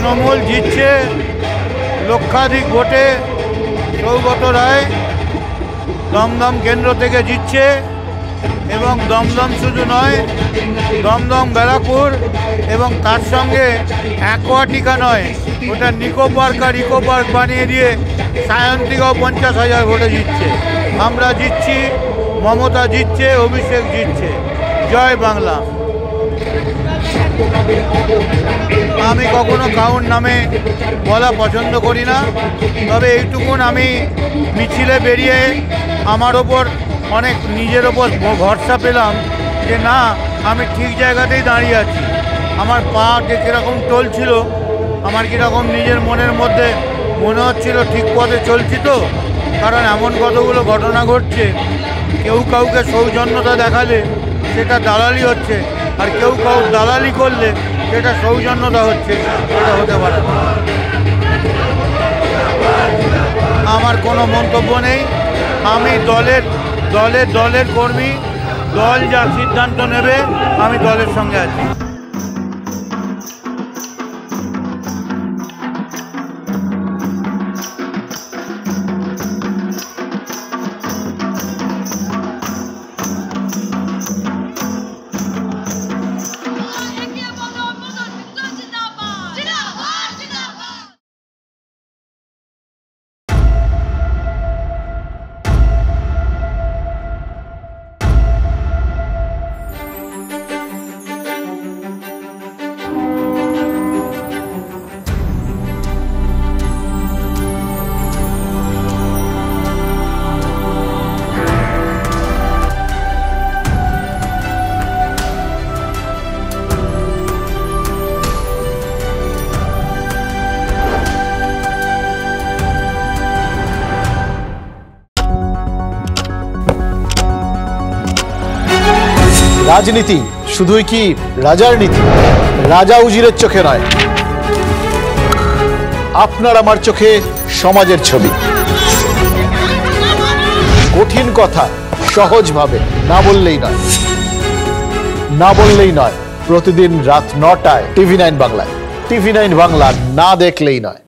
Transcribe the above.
তৃণমূল জিতছে লক্ষাধিক ভোটে। সৌগত রায় দমদম কেন্দ্র থেকে জিতছে এবং দমদম শুধু নয়, দমদম ব্যারাকপুর এবং তার সঙ্গে অ্যাকোয়াটিকা নয়, ওটা নিকো পার্ক বানিয়ে দিয়ে সায়ন্তিকাও 50,000 ভোটে জিতছে। আমরা জিতছি, মমতা জিতছে, অভিষেক জিতছে। জয় বাংলা। আমি কখনো কাউর নামে বলা পছন্দ করি না, তবে এইটুকুন আমি মিছিলে বেরিয়ে আমার ওপর অনেক নিজের ওপর ভরসা পেলাম যে না, আমি ঠিক জায়গাতেই দাঁড়িয়ে আছি। আমার পা কীরকম চলছিল, আমার কীরকম নিজের মনের মধ্যে মনে হচ্ছিল ঠিক পথে চলছি তো, কারণ এমন কতগুলো ঘটনা ঘটছে, কেউ কাউকে সৌজন্যতা দেখালে সেটা দালালি হচ্ছে, আর কেউ দালালি করলে সেটা সৌজন্যতা হচ্ছে, এটা হতে পারে না। আমার কোনো মন্তব্য নেই। আমি দলের কর্মী। দল যা সিদ্ধান্ত নেবে আমি দলের সঙ্গে আছি। রাজনীতি শুধুই কি রাজার নীতি? রাজা উজিরের চোখে নয়, আপনার আমার চোখে সমাজের ছবি। কঠিন কথা সহজভাবে না বললেই নয়। প্রতিদিন রাত 9টায় TV9 বাংলায়। TV9 বাংলা না দেখলেই নয়।